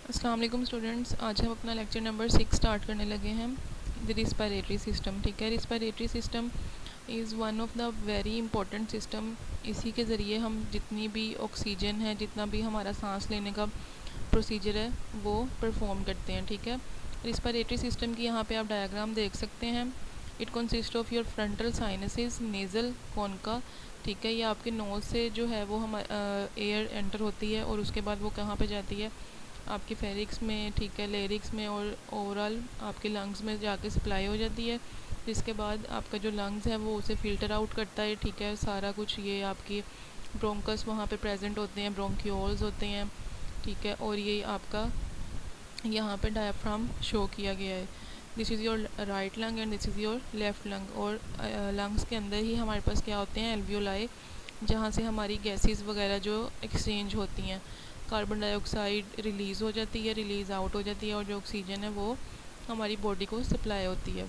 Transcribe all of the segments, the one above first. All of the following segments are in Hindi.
अस्सलाम वालेकुम स्टूडेंट्स, आज हम अपना लेक्चर नंबर 6 स्टार्ट करने लगे हैं। The respiratory system. ठीक है, respiratory system is one of the very important system. इसी के ज़रिए हम जितनी भी ऑक्सीजन है, जितना भी हमारा सांस लेने का प्रोसीजर है वो परफॉर्म करते हैं। ठीक है, रिस्पायरेटरी सिस्टम की यहाँ पे आप डायग्राम देख सकते हैं। It consist of your frontal sinuses, nasal concha. ठीक है, ये आपके नोज़ से जो है वो हम एयर एंटर होती है और उसके बाद वो कहाँ पे जाती है, आपके फेरिक्स में, ठीक है, लेरिक्स में और ओवरऑल आपके लंग्स में जाके सप्लाई हो जाती है। जिसके बाद आपका जो लंग्स है वो उसे फ़िल्टर आउट करता है। ठीक है, सारा कुछ ये आपकी ब्रोंकस वहाँ पे प्रेजेंट होते हैं, ब्रोंक्यूल्स होते हैं। ठीक है, और ये आपका यहाँ पे डायफ्राम शो किया गया है। This is your right lung and this is your left lung. और लंग्स के अंदर ही हमारे पास क्या होते हैं, एल्वियोलाई, जहाँ से हमारी गैसेस वगैरह जो एक्सचेंज होती हैं। कार्बन डाइऑक्साइड रिलीज़ हो जाती है, रिलीज़ आउट हो जाती है, और जो ऑक्सीजन है वो हमारी बॉडी को सप्लाई होती है।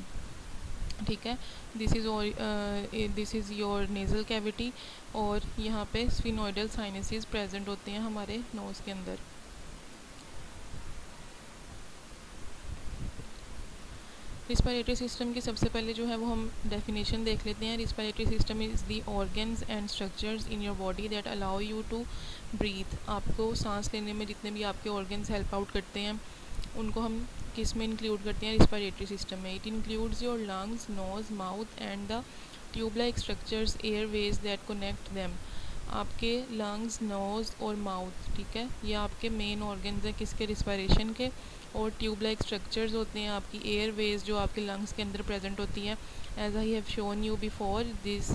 ठीक है, this is your nasal cavity. और यहाँ पे स्फिनोइडल साइनसेस प्रेजेंट होते हैं हमारे नोज़ के अंदर। रिस्पायरेटरी सिस्टम की सबसे पहले जो है वो हम डेफिनेशन देख लेते हैं। Respiratory system is the organs and structures in your body that allow you to breathe. आपको सांस लेने में जितने भी आपके ऑर्गन्स हेल्प आउट करते हैं उनको हम किस में इंक्लूड करते हैं, रिस्पायरेटरी सिस्टम में। It includes your lungs, nose, mouth and the tube like structures, airways that connect them. आपके लंग्स, नोज़ और माउथ, ठीक है, ये आपके मेन ऑर्गन्स हैं किसके, रिस्पायरेशन के। और ट्यूब लाइक स्ट्रक्चर्स होते हैं आपकी एयर वेज जो आपके लंग्स के अंदर प्रेजेंट होती हैं, as I have shown you before this.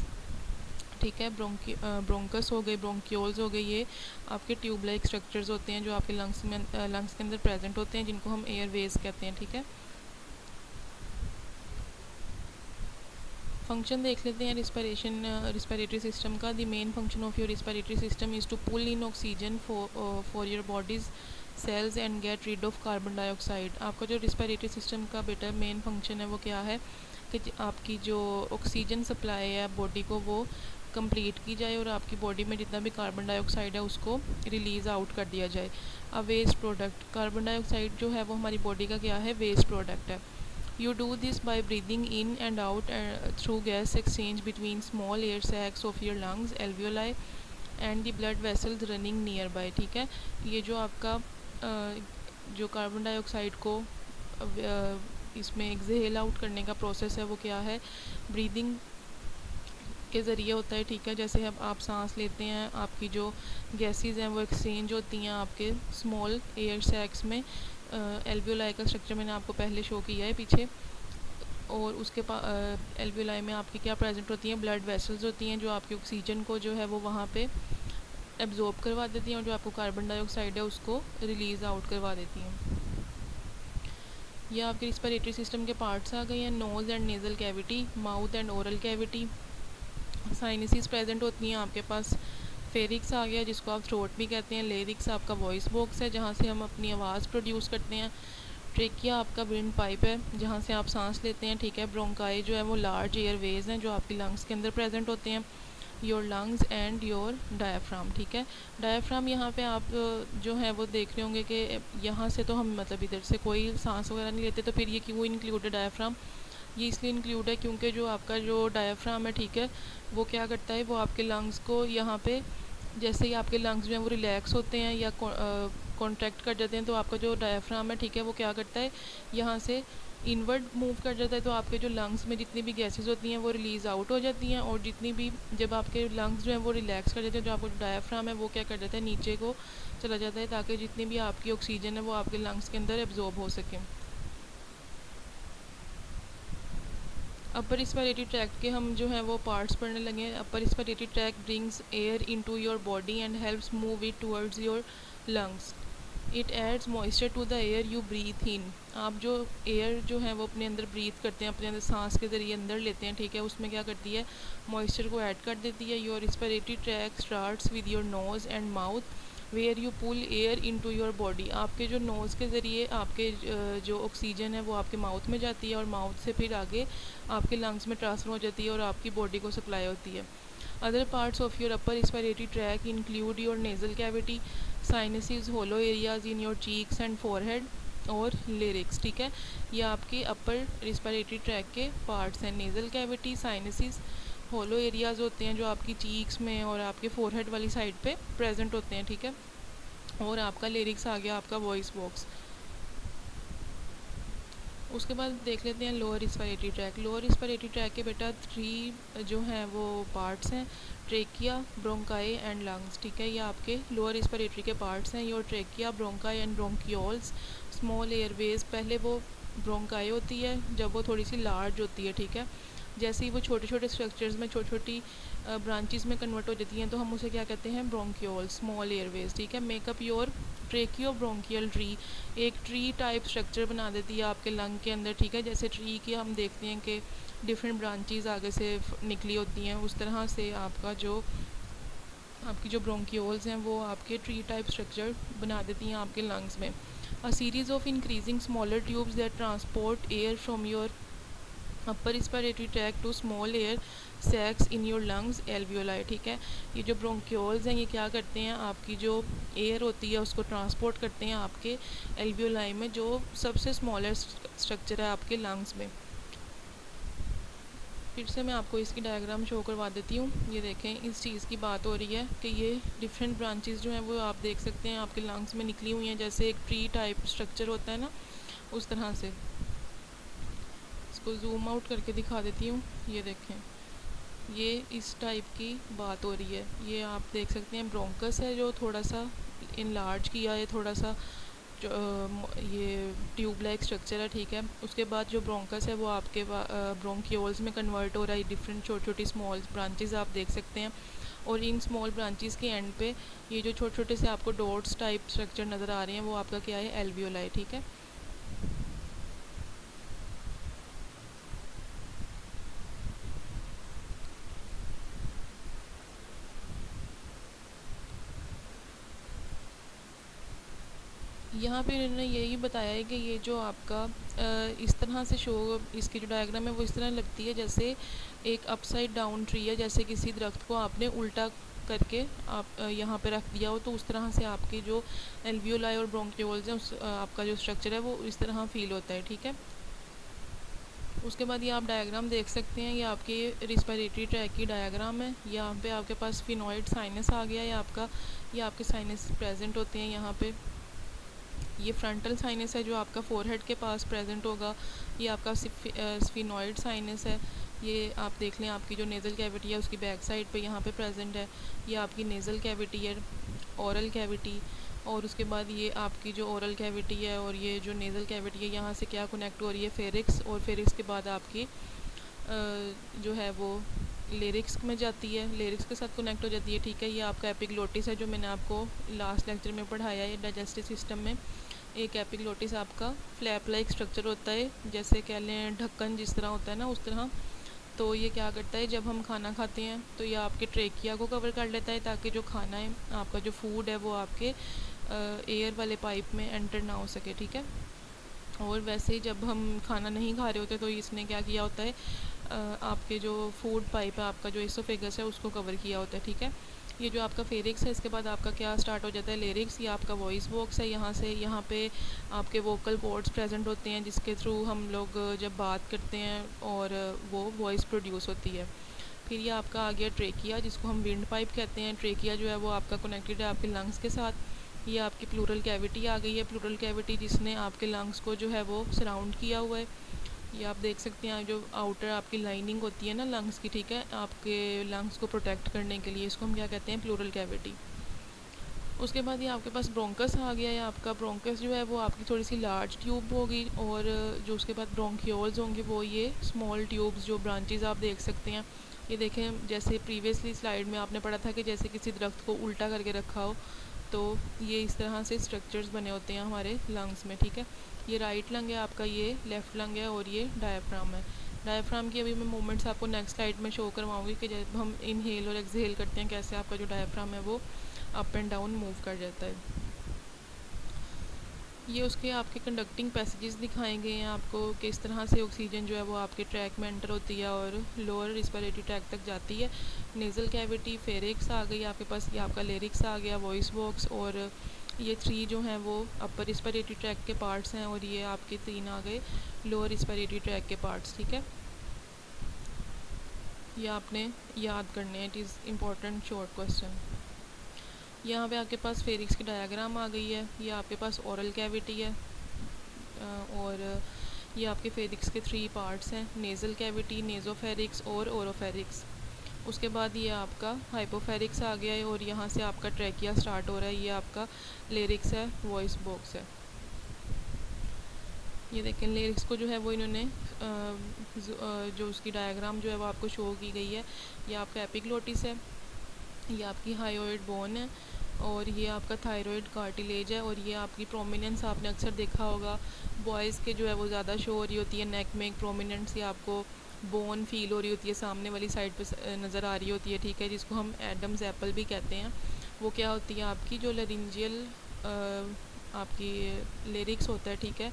ठीक है, ब्रोंकस हो गए, ब्रोंक्यूल्स हो गए, ये आपके ट्यूब लाइक स्ट्रक्चर्स होते हैं जो आपके लंग्स के अंदर प्रेजेंट होते हैं, जिनको हम एयर वेज कहते हैं। ठीक है, फंक्शन देख लेते हैं रिस्पायरेटरी सिस्टम का। The main function of your respiratory system is to pull in oxygen for your body's cells and get rid of carbon dioxide. आपका जो रिस्पायरेटरी सिस्टम का बेटा मेन फंक्शन है वो क्या है कि आपकी जो ऑक्सीजन सप्लाई है बॉडी को वो कंप्लीट की जाए और आपकी बॉडी में जितना भी कार्बन डाइऑक्साइड है उसको रिलीज़ आउट कर दिया जाए। A waste product, carbon dioxide जो है वो हमारी बॉडी का क्या है, वेस्ट प्रोडक्ट है। You do this by breathing in and out through gas exchange between small air sacs of your lungs, alveoli and the blood vessels running nearby। ठीक है, ये जो आपका जो कार्बन डाइऑक्साइड को इसमें एक्सहेल आउट करने का प्रोसेस है वो क्या है, ब्रीदिंग के ज़रिए होता है। ठीक है, जैसे अब आप सांस लेते हैं, आपकी जो गैसेस हैं वो एक्सचेंज होती हैं आपके स्मॉल एयर सैक्स में। एल्वियोलाई का स्ट्रक्चर मैंने आपको पहले शो किया है पीछे। और उसके एल्वियोलाई में आपकी क्या प्रेजेंट होती हैं, ब्लड वेसल्स होती हैं जो आपकी ऑक्सीजन को जो है वो वहाँ पे एब्जॉर्ब करवा देती हैं, और जो आपको कार्बन डाइऑक्साइड है उसको रिलीज़ आउट करवा देती हैं। ये आपके रिस्पायरेटरी सिस्टम के पार्ट्स आ गए हैं। Nose and nasal cavity, mouth and oral cavity, sinuses present होती हैं आपके पास। फेरिक्स आ गया जिसको आप थ्रोट भी कहते हैं। लेरिक्स आपका वॉइस बॉक्स है जहाँ से हम अपनी आवाज़ प्रोड्यूस करते हैं। ट्रेकिया आपका विंड पाइप है जहाँ से आप सांस लेते हैं। ठीक है, ब्रोंकाई जो है वो लार्ज एयर वेज हैं जो आपकी लंग्स के अंदर प्रेजेंट होते हैं। Your lungs and your diaphragm. ठीक है, डायाफ्राम यहाँ पे आप जो है वो देख रहे होंगे कि यहाँ से तो हम मतलब इधर से कोई सांस वगैरह नहीं लेते, तो फिर ये क्यों इंक्लूड है डायाफ्राम, ये इसलिए इंक्लूड है क्योंकि जो आपका जो डायाफ्राम है, ठीक है, वो क्या करता है, वो आपके लंग्स को यहाँ पे जैसे ही आपके लंग्स जो हैं वो रिलैक्स होते हैं या कॉन्ट्रैक्ट कर जाते हैं, तो आपका जो डायाफ्राम है, ठीक है, वो क्या करता है, यहाँ से इनवर्ड मूव कर जाता है। तो आपके जो लंग्स में जितनी भी गैसेस होती हैं वो रिलीज़ आउट हो जाती हैं, और जितनी भी जब आपके लंग्स जो हैं वो रिलैक्स कर जाते हैं, जो आपका डायाफ्राम है वो क्या कर जाता है, नीचे को चला जाता है, ताकि जितनी भी आपकी ऑक्सीजन है वो आपके लंग्स के अंदर एब्जॉर्ब हो सके। अपर रिस्पायरेटरी ट्रैक्ट के हम जो है वो पार्ट्स पढ़ने लगे हैं। Upper respiratory tract brings air into your body and helps move it towards your lungs. It adds moisture to the air you breathe in. आप जो एयर जो है वो अपने अंदर ब्रीथ करते हैं, अपने अंदर सांस के ज़रिए अंदर लेते हैं, ठीक है, उसमें क्या करती है, मॉइस्चर को ऐड कर देती है। Your respiratory tract starts with your nose and mouth where you pull air into your body. आपके जो नोज़ के ज़रिए आपके जो ऑक्सीजन है वो आपके माउथ में जाती है, और माउथ से फिर आगे आपके लंग्स में ट्रांसफ़र हो जाती है और आपकी बॉडी को सप्लाई होती है। Other parts of your upper respiratory tract include your nasal cavity, sinuses, hollow areas in your cheeks and forehead और लिरिक्स, ठीक है। ये आपके अपर रिस्पिरेटरी ट्रैक के पार्ट्स हैं। Nasal cavity, sinuses, hollow areas होते हैं जो आपकी चीक्स में और आपके फोरहेड वाली साइड पे प्रेजेंट होते हैं, ठीक है। और आपका लिरिक्स आ गया आपका वॉइस बॉक्स। उसके बाद देख लेते हैं lower respiratory track. Lower respiratory tract के बेटा 3 जो हैं वो पार्ट्स हैं, ट्रेकिया, ब्रोंकाई एंड लंग्स, ठीक है। ये आपके लोअर रिस्पिरेटरी के पार्ट्स हैं। Your trachea, bronchi and bronchioles, small Airways. पहले वो ब्रोंकाई होती है जब वो थोड़ी सी लार्ज होती है, ठीक है। जैसे ही वो छोटे छोटे स्ट्रक्चर्स में, छोटी छोटी ब्रांचेस में कन्वर्ट हो जाती हैं तो हम उसे क्या कहते हैं, ब्रोंकियोल, स्मॉल एयरवेज, ठीक है। मेकअप योर ट्रेकियो ब्रोंकियल ट्री, एक ट्री टाइप स्ट्रक्चर बना देती है आपके लंग के अंदर, ठीक है। जैसे ट्री की हम देखते हैं कि डिफरेंट ब्रांचेस आगे से निकली होती हैं, उस तरह से आपकी जो ब्रोंकियोल्स हैं वो आपके ट्री टाइप स्ट्रक्चर बना देती हैं आपके लंग्स में। A series of increasing smaller tubes that transport air from your upper respiratory tract to small air sacs in your lungs, alveoli, ठीक है। ये जो ब्रोंकियोल्स हैं ये क्या करते हैं, आपकी जो एयर होती है उसको ट्रांसपोर्ट करते हैं आपके एल्वियोलाई में, जो सबसे स्मॉलेस्ट स्ट्रक्चर है आपके लंग्स में। फिर से मैं आपको इसकी डायग्राम शो करवा देती हूँ। ये देखें, इस चीज़ की बात हो रही है कि ये डिफरेंट ब्रांचेस जो हैं वो आप देख सकते हैं आपके लंग्स में निकली हुई हैं, जैसे एक ट्री टाइप स्ट्रक्चर होता है ना, उस तरह से। इसको जूम आउट करके दिखा देती हूँ। ये देखें, ये इस टाइप की बात हो रही है। ये आप देख सकते हैं ब्रोंकस है जो थोड़ा सा इनलार्ज किया है, थोड़ा सा जो ये ट्यूब लाइक स्ट्रक्चर है, ठीक है। उसके बाद जो ब्रोंकस है वो आपके ब्रोंकियोल्स में कन्वर्ट हो रहा है, डिफरेंट छोटी छोटी स्मॉल ब्रांचेस आप देख सकते हैं। और इन स्मॉल ब्रांचेस के एंड पे ये जो छोटे छोटे से आपको डॉट्स टाइप स्ट्रक्चर नज़र आ रहे हैं वो आपका क्या है, एल्वियोलाई, ठीक है। यहाँ पे इन्होंने यही बताया है कि ये जो आपका इस तरह से शो, इसकी जो डायग्राम है वो इस तरह लगती है जैसे एक अपसाइड डाउन ट्री है, जैसे किसी दरख्त को आपने उल्टा करके आप यहाँ पे रख दिया हो, तो उस तरह से आपके जो एल्वियोलाई और ब्रोंकियोल्स हैं उस आपका जो स्ट्रक्चर है वो इस तरह फील होता है, ठीक है। उसके बाद ये आप डायग्राम देख सकते हैं, ये आपके रिस्पिरेटरी ट्रैक की डायग्राम है। यहाँ पे आपके पास फिनोइड साइनस आ गया है आपका, ये आपके साइनस प्रेजेंट होते हैं यहाँ पे। ये फ्रंटल साइनस है जो आपका फोरहेड के पास प्रेजेंट होगा। ये आपका स्फिनॉइड साइनस है, ये आप देख लें आपकी जो नेज़ल कैविटी है उसकी बैक साइड पे यहाँ पे प्रेजेंट है। ये आपकी नेज़ल कैविटी है, ओरल कैविटी। और उसके बाद ये आपकी जो ओरल कैविटी है और ये जो नेज़ल कैविटी है यहाँ से क्या कनेक्ट हो रही है, फेरिक्स, और फेरिक्स के बाद आपकी जो है वो लिरिक्स में जाती है, लिरिक्स के साथ कनेक्ट हो जाती है, ठीक है। ये आपका एपिग्लोटिस है जो मैंने आपको लास्ट लेक्चर में पढ़ाया है। डाइजेस्टिव सिस्टम में एक एपिग्लोटिस आपका फ्लैप लाइक स्ट्रक्चर होता है, जैसे कह लें ढक्कन जिस तरह होता है ना, उस तरह। तो ये क्या करता है, जब हम खाना खाते हैं तो ये आपके ट्रेकिया को कवर कर लेता है ताकि जो खाना है आपका जो फूड है वो आपके एयर वाले पाइप में एंटर ना हो सके, ठीक है। और वैसे ही जब हम खाना नहीं खा रहे होते तो इसने क्या किया होता है, आपके जो फूड पाइप है आपका जो एसोफेगस है उसको कवर किया होता है, ठीक है। ये जो आपका फेरिक्स है इसके बाद आपका क्या स्टार्ट हो जाता है, लिरिक्स। ये आपका वॉइस बॉक्स है, यहाँ से यहाँ पे आपके वोकल कॉर्ड्स प्रेजेंट होते हैं जिसके थ्रू हम लोग जब बात करते हैं और वो वॉइस प्रोड्यूस होती है। फिर ये आपका आ गया ट्रेकिया जिसको हम विंड पाइप कहते हैं। ट्रेकिया जो है वो आपका कनेक्टेड है आपके लंग्स के साथ। ये आपकी प्लूरल कैविटी आ गई है, प्लूरल कैविटी जिसने आपके लंग्स को जो है वो सराउंड किया हुआ है। ये आप देख सकते हैं जो आउटर आपकी लाइनिंग होती है ना लंग्स की, ठीक है, आपके लंग्स को प्रोटेक्ट करने के लिए, इसको हम क्या कहते हैं, प्लूरल कैविटी। उसके बाद ये आपके पास ब्रोंकस आ गया है। आपका ब्रोंकस जो है वो आपकी थोड़ी सी लार्ज ट्यूब होगी, और जो उसके बाद ब्रोंकियोल्स होंगे वो ये स्मॉल ट्यूब्स, जो ब्रांचेस आप देख सकते हैं। ये देखें, जैसे प्रीवियसली स्लाइड में आपने पढ़ा था कि जैसे किसी दरख्त को उल्टा करके रखा हो, तो ये इस तरह से स्ट्रक्चर्स बने होते हैं हमारे लंग्स में, ठीक है। ये राइट लंग है आपका, ये लेफ़्ट लंग है, और ये डायफ्राम है। डायफ्राम की अभी मैं मूवमेंट्स आपको नेक्स्ट स्लाइड में शो करवाऊंगी कि जब हम इनहेल और एक्सहेल करते हैं कैसे आपका जो डायफ्राम है वो अप एंड डाउन मूव कर जाता है। ये उसके आपके कंडक्टिंग पैसेजेस दिखाए गए हैं आपको, किस तरह से ऑक्सीजन जो है वो आपके ट्रैक में एंटर होती है और लोअर रिस्पिरेटरी ट्रैक तक जाती है। नेज़ल कैविटी, फेरिक्स आ गई आपके पास, ये आपका लिरिक्स आ गया, वॉइस बॉक्स, और ये 3 जो हैं वो अपर रिस्पिरेटरी ट्रैक के पार्ट्स हैं और ये आपके 3 आ गए लोअर रिस्पिरेटरी ट्रैक के पार्ट्स, ठीक है। ये आपने याद करने हैं, it is important short question. यहाँ पे आपके पास फेरिक्स की डायग्राम आ गई है। ये आपके पास ओरल कैविटी है और ये आपके फेरिक्स के 3 पार्ट्स हैं, नेज़ल कैविटी, नेज़ोफेरिक्स और ओरोफेरिक्स। उसके बाद ये आपका हाइपोफेरिक्स आ गया है और यहाँ से आपका ट्रैकिया स्टार्ट हो रहा है। ये आपका लेरिक्स है, वॉइस बॉक्स है। ये देखें लेरिक्स को जो है वो इन्होंने जो उसकी डायग्राम जो है वो आपको शो की गई है। ये आपका एपिग्लोटिस है, ये आपकी हायोइड बोन है और ये आपका थायराइड कार्टिलेज है और ये आपकी प्रोमिनेंस आपने अक्सर देखा होगा बॉयज़ के जो है वो ज़्यादा शो हो रही होती है नेक में, एक प्रोमिनेंस ये आपको बोन फील हो रही होती है, सामने वाली साइड पे नज़र आ रही होती है, ठीक है, जिसको हम एडम्स एप्पल भी कहते हैं। वो क्या होती है आपकी जो लेरिंजियल आपकी लेरिक्स होता है, ठीक है,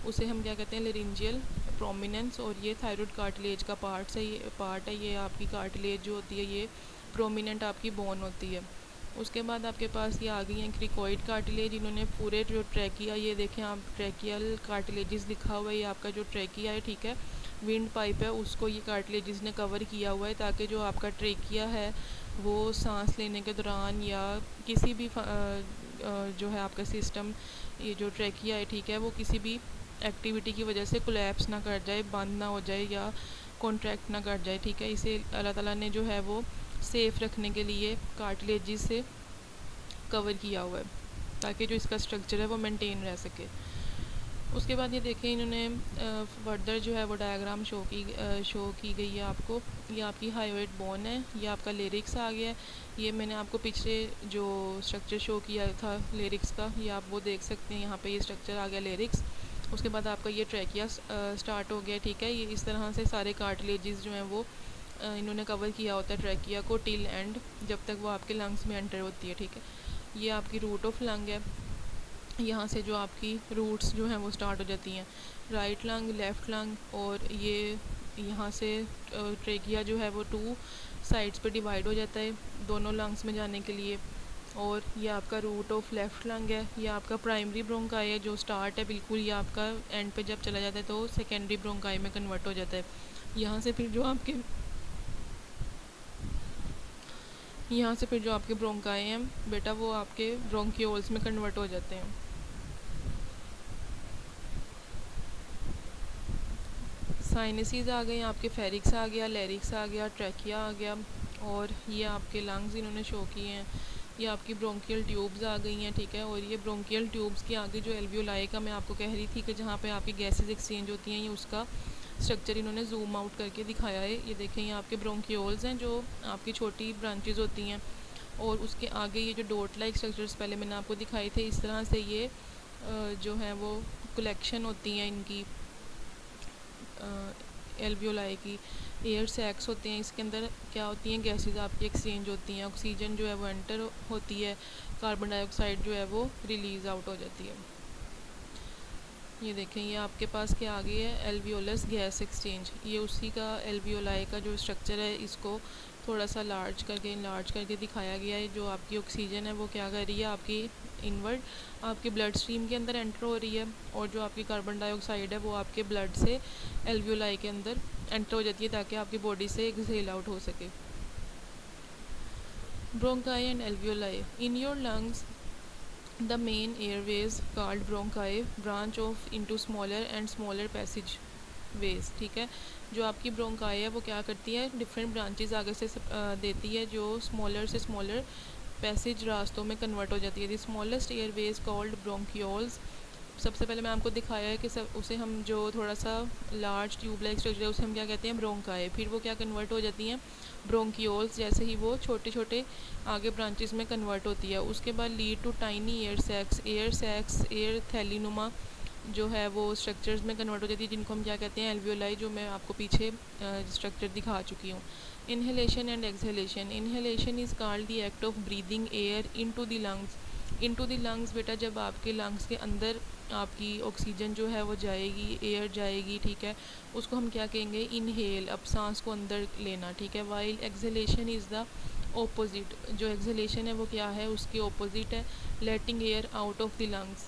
उसे हम क्या कहते हैं लेरिंजियल प्रोमिनेंस। और ये थायराइड कार्टिलेज का पार्ट है, ये आपकी कार्टिलेज जो होती है ये प्रोमिनेंट आपकी बोन होती है। उसके बाद आपके पास ये आ गई हैं क्रिकोइड कार्टिलेज। इन्होंने पूरे जो ट्रैकिया, ये देखें आप ट्रैकियल कार्टिलेजेस लिखा हुआ है, ये आपका जो ट्रैकिया है, ठीक है, विंड पाइप है, उसको ये कार्टिलेजेस ने कवर किया हुआ है ताकि जो आपका ट्रैकिया है वो सांस लेने के दौरान या किसी भी जो है आपका सिस्टम, ये जो ट्रैकिया है, ठीक है, वो किसी भी एक्टिविटी की वजह से कोलैप्स ना कर जाए, बंद ना हो जाए या कॉन्ट्रैक्ट ना कर जाए, ठीक है। इसे अल्लाह ताला ने जो है वो सेफ़ रखने के लिए कार्टिलेजेस से कवर किया हुआ है ताकि जो इसका स्ट्रक्चर है वो मेंटेन रह सके। उसके बाद ये देखें इन्होंने फर्दर जो है वो डायग्राम शो की गई है आपको। ये आपकी हायोइड बोन है, ये आपका लेरिक्स आ गया है। ये मैंने आपको पिछले जो स्ट्रक्चर शो किया था लेरिक्स का, ये आप वो देख सकते हैं, यहाँ पे ये स्ट्रक्चर आ गया लेरिक्स। उसके बाद आपका ये ट्रैकिया स्टार्ट हो गया, ठीक है। ये इस तरह से सारे कार्टिलेजेस जो हैं वो इन्होंने कवर किया होता है ट्रैकिया को टिल एंड, जब तक वो आपके लंग्स में एंटर होती है, ठीक है। ये आपकी रूट ऑफ लंग है, यहाँ से जो आपकी रूट्स जो हैं वो स्टार्ट हो जाती हैं, राइट लंग, लेफ़्ट लंग, और ये यहाँ से ट्रैकिया जो है वो 2 साइड्स पे डिवाइड हो जाता है दोनों लंग्स में जाने के लिए। और ये आपका रूट ऑफ लेफ़्ट लंग है, ये आपका प्राइमरी ब्रोंकाई है जो स्टार्ट है बिल्कुल, ये आपका एंड पे जब चला जाता है तो सेकेंडरी ब्रोंकाई में कन्वर्ट हो जाता है। यहाँ से फिर जो आपके ब्रोंकाई हैं बेटा वो आपके ब्रोंकियोल्स में कन्वर्ट हो जाते हैं। साइनसेस आ गए, आपके फेरिक्स आ गया, लेरिक्स आ गया, ट्रैकिया आ गया, और ये आपके लंग्स इन्होंने शो किए हैं। ये आपकी ब्रोंकियल ट्यूब्स आ गई हैं, ठीक है। और ये ब्रोंकियल ट्यूब्स के आगे जो एल्वियोलाई का मैं आपको कह रही थी कि जहाँ पे आपकी गैसेस एक्सचेंज होती हैं, ये उसका स्ट्रक्चर इन्होंने जूम आउट करके दिखाया है। ये देखें, ये आपके ब्रोंकियोल्स हैं जो आपकी छोटी ब्रांचेज होती हैं, और उसके आगे ये जो डॉट लाइक स्ट्रक्चर्स पहले मैंने आपको दिखाए थे, इस तरह से ये जो है वो कलेक्शन होती हैं इनकी एल्वियोलाई की। एयर सैक्स होते हैं, इसके अंदर क्या होती हैं गैसेस आपकी एक्सचेंज होती हैं, ऑक्सीजन जो है वो एंटर होती है, कार्बन डाइऑक्साइड जो है वो रिलीज़ आउट हो जाती है। ये देखें, ये आपके पास क्या आ गई है एल्वियोलस गैस एक्सचेंज। ये उसी का एल्वियोलाई का जो स्ट्रक्चर है, इसको थोड़ा सा लार्ज करके दिखाया गया है। जो आपकी ऑक्सीजन है वो क्या कर रही है आपकी इनवर्ड आपके ब्लड स्ट्रीम के अंदर एंटर हो रही है, और जो आपकी कार्बन डाइऑक्साइड है वो आपके ब्लड से एल्वियोलाई के अंदर एंटर हो जाती है ताकि आपकी बॉडी से एक्सहेल आउट हो सके। Bronchi and alveoli in your lungs, the main airways called bronchi branch off into smaller and smaller passage ways, ठीक है। जो आपकी ब्रोंकाई है वो क्या करती है, डिफरेंट ब्रांचेस आगे से देती है जो स्मॉलर से स्मॉलर पैसेज रास्तों में कन्वर्ट हो जाती है। The smallest Airways called bronchioles. सबसे पहले मैं आपको दिखाया है कि उसे हम जो थोड़ा सा लार्ज ट्यूब लाइक स्ट्रक्चर है उसे हम क्या कहते हैं ब्रोंकाई, फिर वो क्या कन्वर्ट हो जाती हैं ब्रोंकियोल्स, जैसे ही वो छोटे छोटे आगे ब्रांचेस में कन्वर्ट होती है। उसके बाद lead to tiny air sacs air थैलीनुमा जो है वो स्ट्रक्चर्स में कन्वर्ट हो जाती है, जिनको हम क्या कहते हैं एल्वियोलाई, जो मैं आपको पीछे स्ट्रक्चर दिखा चुकी हूँ। Inhalation and exhalation. Inhalation is called the act of breathing air into the lungs. Into the lungs बेटा जब आपके लंग्स के अंदर आपकी ऑक्सीजन जो है वो जाएगी, एयर जाएगी, ठीक है, उसको हम क्या कहेंगे इनहेल, अब सांस को अंदर लेना, ठीक है। While exhalation is the opposite जो एक्सहेलेशन है वो क्या है, उसकी ऑपोजिट है letting air out of the lungs.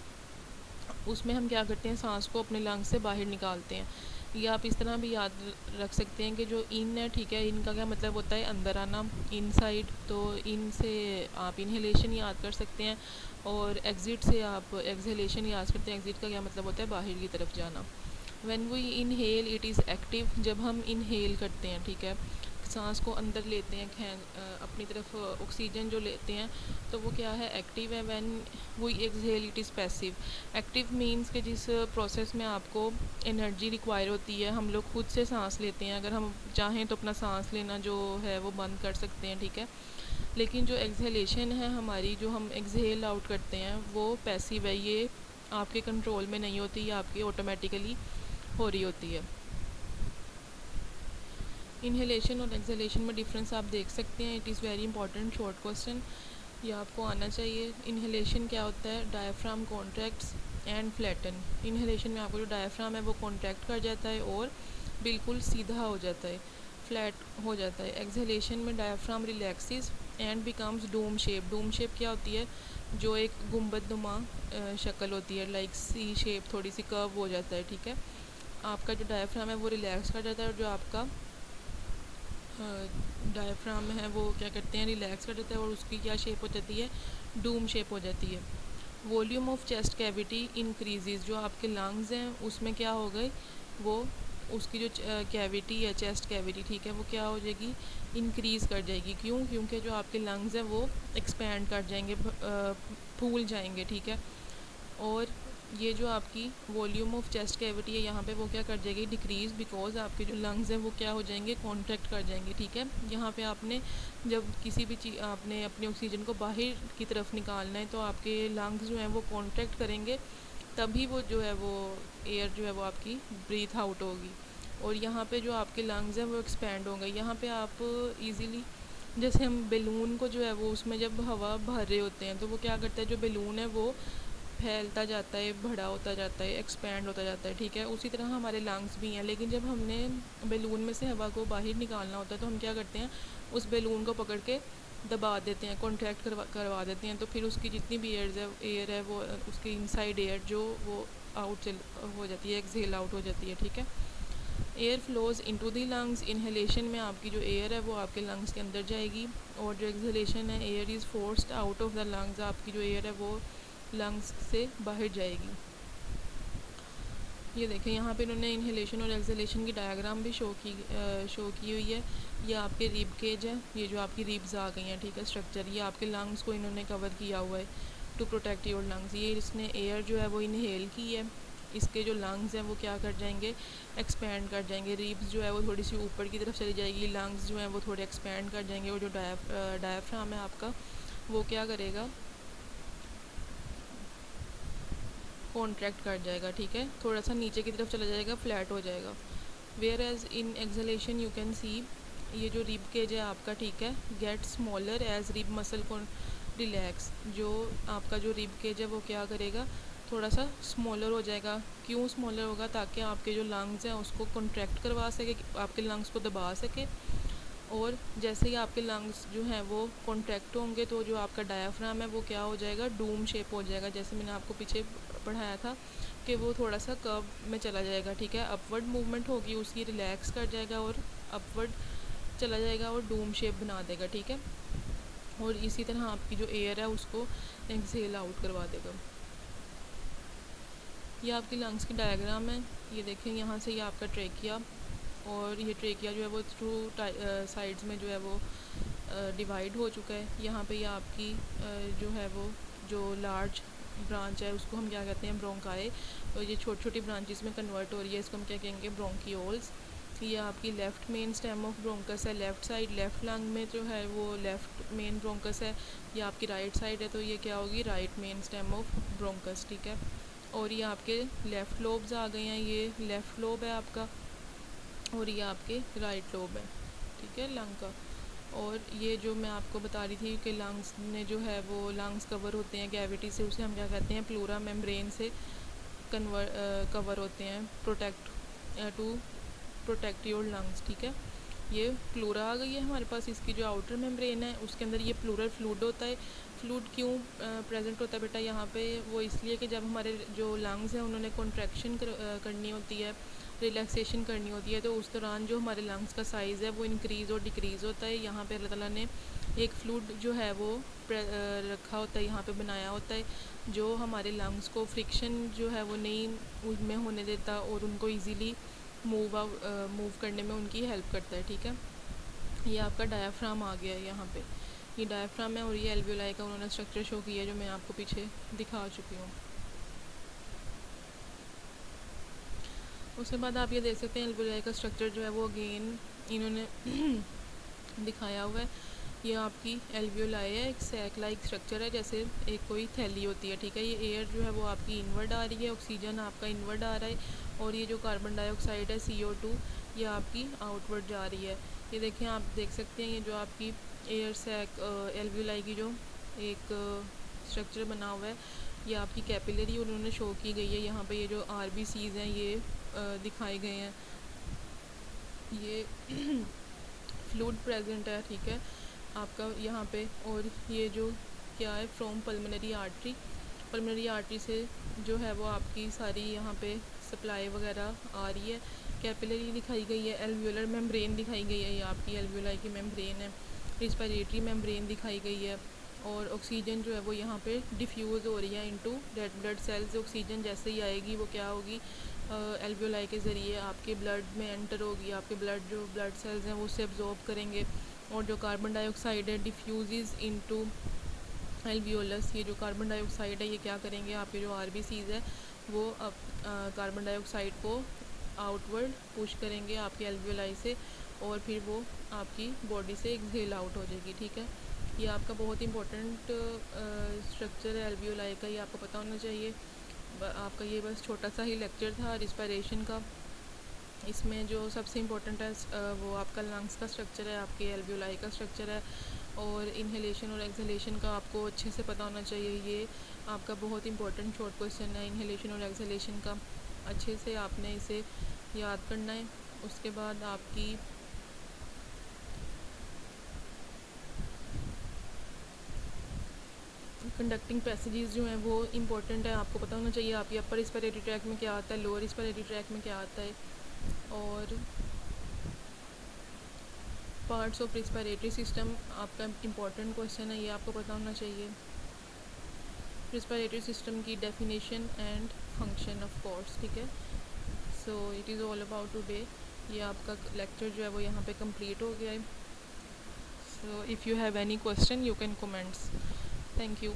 उसमें हम क्या करते हैं, सांस को अपने लंग्स से बाहर निकालते हैं। ये आप इस तरह भी याद रख सकते हैं कि जो इन है, ठीक है, इनका क्या मतलब होता है अंदर आना, इनसाइड, तो इन से आप इनहेलेशन याद कर सकते हैं, और एग्ज़िट से आप एक्सहेलेशन याद करते हैं। एग्ज़िट का क्या मतलब होता है बाहर की तरफ जाना। When we inhale it is active, जब हम इनहेल करते हैं, ठीक है, सांस को अंदर लेते हैं, अपनी तरफ ऑक्सीजन जो लेते हैं, तो वो क्या है, एक्टिव है। When we exhale it is passive. Active means कि जिस प्रोसेस में आपको एनर्जी रिक्वायर होती है, हम लोग खुद से सांस लेते हैं, अगर हम चाहें तो अपना सांस लेना जो है वो बंद कर सकते हैं, ठीक है। लेकिन जो एक्सहेलेशन है हमारी, जो हम एक्सहेल आउट करते हैं, वो पैसिव है, ये आपके कंट्रोल में नहीं होती, ये आपकी ऑटोमेटिकली हो रही होती है। इनहेलेशन और एक्सहेलेशन में डिफरेंस आप देख सकते हैं। It is very important short question, ये आपको आना चाहिए। इनहेलेशन क्या होता है, diaphragm contracts and flatten. Inhalation में आपको जो डायफ्राम है वो कॉन्ट्रैक्ट कर जाता है और बिल्कुल सीधा हो जाता है, फ्लैट हो जाता है। एक्सहेलेशन में diaphragm relaxes and becomes Doom shape. Doom shape क्या होती है, जो एक गुंबदनुमा शक्ल होती है, लाइक सी शेप, थोड़ी सी कर्व हो जाता है, ठीक है। आपका जो डायफ्राम है वो रिलैक्स कर जाता है, और जो आपका डायफ्राम है वो क्या करते हैं, रिलैक्स कर देता है, और उसकी क्या शेप हो जाती है, डूम शेप हो जाती है। Volume of chest cavity increases, जो आपके लंग्स हैं उसमें क्या हो गए, वो उसकी जो कैविटी है, चेस्ट कैविटी, ठीक है, वो क्या हो जाएगी, इंक्रीज़ कर जाएगी। क्यों, क्योंकि जो आपके लंग्स हैं वो एक्सपैंड कर जाएंगे, फूल जाएंगे, ठीक है। और ये जो आपकी वॉल्यूम ऑफ चेस्ट कैविटी है, यहाँ पे वो क्या कर जाएगी, डिक्रीज़, बिकॉज आपके जो लंग्स हैं वो क्या हो जाएंगे, कॉन्ट्रैक्ट कर जाएंगे, ठीक है। यहाँ पे आपने जब किसी भी चीज़ आपने अपनी ऑक्सीजन को बाहर की तरफ निकालना है, तो आपके लंग्स जो हैं वो कॉन्ट्रैक्ट करेंगे, तभी वो जो है वो एयर जो है वो आपकी ब्रीथ आउट होगी। और यहाँ पे जो आपके लंग्स हैं वो एक्सपैंड होंगे। यहाँ पे आप इजीली, जैसे हम बेलून को जो है वो उसमें जब हवा भर रहे होते हैं, तो वो क्या करता है, जो बेलून है वो फैलता जाता है, बड़ा होता जाता है, एक्सपैंड होता जाता है, ठीक है। उसी तरह हमारे लंग्स भी हैं, लेकिन जब हमने बेलून में से हवा को बाहर निकालना होता है, तो हम क्या करते हैं, उस बेलून को पकड़ के दबा देते हैं, कॉन्ट्रैक्ट करवा देते हैं, तो फिर उसकी जितनी भी एयर है वो उसकी इनसाइड एयर जो वो आउट चल हो जाती है, एक्सहेल आउट हो जाती है, ठीक है। Air flows into the lungs. Inhalation में आपकी जो एयर है वो आपके लंग्स के अंदर जाएगी, और जो एक्सहेलेशन है, air is forced out of the lungs, आपकी जो एयर है वो लंग्स से बाहर जाएगी। ये देखें, यहाँ पे इन्होंने इनहेलेशन और एक्सहेलेशन की डायग्राम भी शो की हुई है। ये आपके रिब केज है, ये जो आपकी रिब्स आ गई हैं, ठीक है, स्ट्रक्चर, ये आपके लंग्स को इन्होंने कवर किया हुआ है टू प्रोटेक्ट योर लंग्स। ये इसने एयर जो है वो इनहेल की है, इसके जो लंग्स हैं वो क्या कर जाएंगे, एक्सपैंड कर जाएंगे। रिब्स जो है वो थोड़ी सी ऊपर की तरफ चली जाएगी, लंग्स जो हैं वो थोड़े एक्सपैंड कर जाएंगे, और जो डायफ्राम है आपका वो क्या करेगा, कॉन्ट्रैक्ट कर जाएगा, ठीक है, थोड़ा सा नीचे की तरफ चला जाएगा, फ्लैट हो जाएगा। Whereas in exhalation you can see, ये जो रिब केज है आपका, ठीक है, get smaller as rib muscle को रिलैक्स। जो आपका जो रिब केज है वो क्या करेगा, थोड़ा सा स्मॉलर हो जाएगा। क्यों स्मॉलर होगा, ताकि आपके जो लंग्स हैं उसको कॉन्ट्रैक्ट करवा सके, आपके लंग्स को दबा सके। और जैसे ही आपके लंग्स जो हैं वो कॉन्ट्रैक्ट होंगे, तो जो आपका डायाफ्राम है वो क्या हो जाएगा, डूम शेप हो जाएगा। जैसे मैंने आपको पीछे पढ़ाया था कि वो थोड़ा सा कर्व में चला जाएगा, ठीक है, अपवर्ड मूवमेंट होगी उसकी, रिलैक्स कर जाएगा और अपवर्ड चला जाएगा और डूम शेप बना देगा, ठीक है। और इसी तरह आपकी जो एयर है उसको एक्सहेल आउट करवा देगा। ये आपकी लंग्स की डायग्राम है, ये देखें, यहाँ से ये आपका ट्रेकिया, और ये ट्रेकिया जो है वो थ्रू साइड्स में जो है वो डिवाइड हो चुका है। यहाँ पे ये आपकी जो है वो जो लार्ज ब्रांच है उसको हम क्या कहते हैं, ब्रोंकाई, और ये छोटी छोटी ब्रांचेस में कन्वर्ट हो रही है, इसको हम क्या कहेंगे, ब्रोंकियोल्स। ये आपकी left main stem of bronchus है, लेफ़्ट साइड, लेफ़्ट लंग में जो है वो लेफ़्ट मेन ब्रोंकस है। ये आपकी राइट साइड है, तो ये क्या होगी, right main stem of bronchus, ठीक है। और ये आपके लेफ़्ट लोब्स आ गए हैं, ये लेफ़्ट लोब है आपका, और ये आपके राइट लोब है, ठीक है, लंग का। और ये जो मैं आपको बता रही थी कि लंग्स ने जो है वो लंग्स कवर होते हैं कैविटी से, उसे हम क्या कहते हैं, प्लूरा मेम्ब्रेन से कवर होते हैं, टू प्रोटेक्ट योर लंग्स, ठीक है। ये प्लूरा आ गई है हमारे पास। इसकी जो आउटर मेम्ब्रेन है उसके अंदर ये प्लूरल फ्लूइड होता है। फ्लूइड क्यों प्रेजेंट होता है बेटा यहाँ पे? वो इसलिए कि जब हमारे जो लंग्स हैं उन्होंने कॉन्ट्रैक्शन करनी होती है, रिलैक्सेशन करनी होती है, तो उस दौरान जो हमारे लंग्स का साइज़ है वो इंक्रीज़ और डिक्रीज़ होता है। यहाँ पे अल्लाह ताला ने एक फ्लूइड जो है वो रखा होता है, यहाँ पे बनाया होता है, जो हमारे लंग्स को फ्रिक्शन जो है वो नहीं उनमें होने देता और उनको ईज़िली मूव करने में उनकी हेल्प करता है। ठीक है, ये आपका डायाफ्राम आ गया है यहाँ पे। ये डायाफ्राम है और ये एल्वियोलाई का उन्होंने स्ट्रक्चर शो किया है जो मैं आपको पीछे दिखा चुकी हूँ। उसके बाद आप ये देख सकते हैं एल्वियोलाई का स्ट्रक्चर जो है वो अगेन इन्होंने दिखाया हुआ है। ये आपकी एल्वियोलाई है, एक सैक लाइक स्ट्रक्चर है, जैसे एक कोई थैली होती है। ठीक है, ये एयर जो है वो आपकी इनवर्ड आ रही है, ऑक्सीजन आपका इनवर्ड आ रहा है, और ये जो कार्बन डाइऑक्साइड है CO2 ये आपकी आउटवर्ड जा रही है। ये देखें, आप देख सकते हैं ये जो आपकी एयर सैक एल्वियोलाई की जो एक स्ट्रक्चर बना हुआ है, ये आपकी कैपिलरी उन्होंने शो की गई है। यहाँ पे ये जो RBCs हैं ये दिखाए गए हैं, ये फ्लूइड प्रेजेंट है। ठीक है, आपका यहाँ पे, और ये जो क्या है from pulmonary artery, pulmonary artery से जो है वो आपकी सारी यहाँ पे सप्लाई वगैरह आ रही है। कैपिलरी दिखाई गई है, एल्वियोलर मेम्ब्रेन दिखाई गई है, ये आपकी एल्वियोलाई की मेम्ब्रेन है, रिस्पिरेटरी मेम्ब्रेन दिखाई गई है, और ऑक्सीजन जो है वो यहाँ पे डिफ्यूज़ हो रही है into red blood cells. Oxygen जैसे ही आएगी वो क्या होगी, एल्वियोलाई के ज़रिए आपके ब्लड में एंटर होगी, आपके ब्लड सेल्स हैं वो उससे एब्जॉर्ब करेंगे, और जो कार्बन डाइऑक्साइड है डिफ्यूज़ इनटू एल्वियोलस। ये जो कार्बन डाइऑक्साइड है ये क्या करेंगे, आपके जो RBCs है वो अब कार्बन डाइऑक्साइड को आउटवर्ड पुश करेंगे आपके एल्वियोलाई से, और फिर वो आपकी बॉडी से एक्सहेल आउट हो जाएगी। ठीक है, ये आपका बहुत इंपॉर्टेंट स्ट्रक्चर है एल्वियोलाई का, ये आपको पता होना चाहिए। आपका ये बस छोटा सा ही लेक्चर था रिस्पिरेशन का। इसमें जो सबसे इम्पोर्टेंट है वो आपका लंग्स का स्ट्रक्चर है, आपके एल्वियोलाई का स्ट्रक्चर है, और इन्हेलेशन और एक्सहेलेशन का आपको अच्छे से पता होना चाहिए। ये आपका बहुत इंपॉर्टेंट शॉर्ट क्वेश्चन है, इन्हेलेशन और एक्सहेलेशन का अच्छे से आपने इसे याद करना है। उसके बाद आपकी कंडक्टिंग पैसेजेस जो हैं वो इम्पोर्टेंट है, आपको पता होना चाहिए आपकी अपर रिस्पिरेटरी ट्रैक में क्या आता है, लोअर रिस्पिरेटरी ट्रैक में क्या आता है, और पार्ट्स ऑफ रिस्पिरेटरी सिस्टम आपका इम्पॉर्टेंट क्वेश्चन है, ये आपको पता होना चाहिए। रिस्पिरेटरी सिस्टम की definition and function of course. ठीक है, so it is all about today. ये आपका लेक्चर जो है वो यहाँ पे कंप्लीट हो गया है। So if you have any question you can comments. Thank you.